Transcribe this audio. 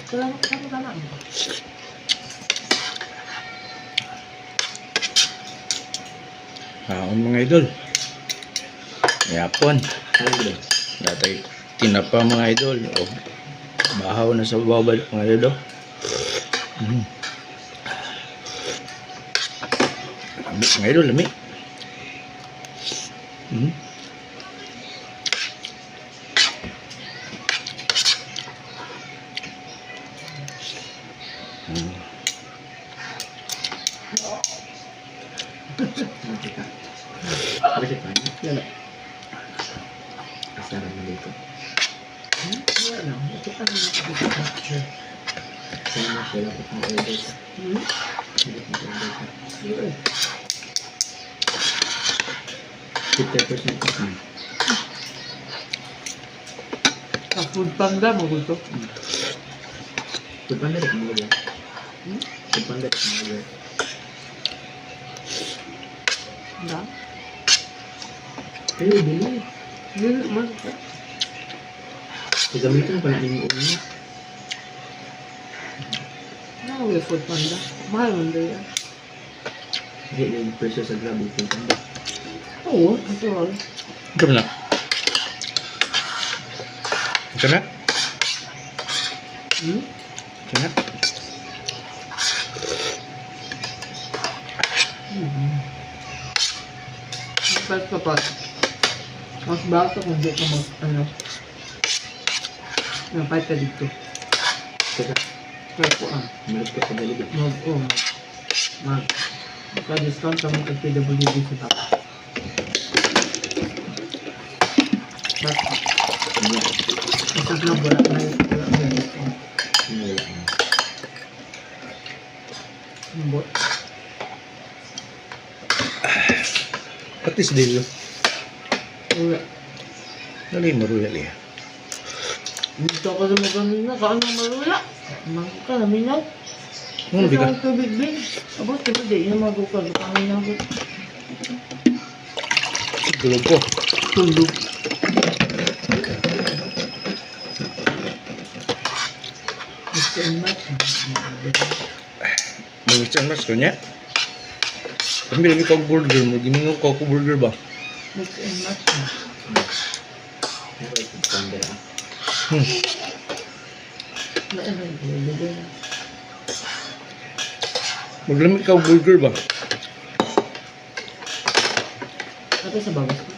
Salamat. Mga idol. Yapon. Datay tinapa mga idol. O, bahaw na sa bawal mga idol. Lami mga idol, lami. Lalo. Kasarap na dito. Wala. Ito pa rin nakapagpapicture. Sana sila po ng order ka. Hindi po order ka. 50% off na. Sa Food Panda, magusto. Food Panda rin ang order. Food Panda rin ang order. Hindi. Pero bili. Yun, man. Gagamitin ko na yung ulo. Nakawin Food Panda. Mahal mo ba yan? Hindi na yung presyo sa Grab yung Food Panda. Oo, ito all. Ito na. Ito na. Ito na. Mas kapag mas bata kung di ka mag napay ka dito. Teka, Kaya po malas ka sa Jollibee. Magka-discount ka mo kag PWD sa top. Isang lang wala na discount. Wala na. Patis dito. Wala. Dali maruyal ya. Dito ako sa magamin na. Saan ang marula? Mangko ka, naminaw. Ano Ito bigat? ang tubig din. Abot, diba di yung magukag. Pangin ako. Tulog ko. Tulog. Mr. and Matt. Mangisan mas ko niya. Kami lagi kau burger mo. Gimingaw ko ako burger ba? Mr. and Matt. Pero Food Panda ah. Ano yung bigay na? Maglamig ka burger ba? Ito sa babas ko.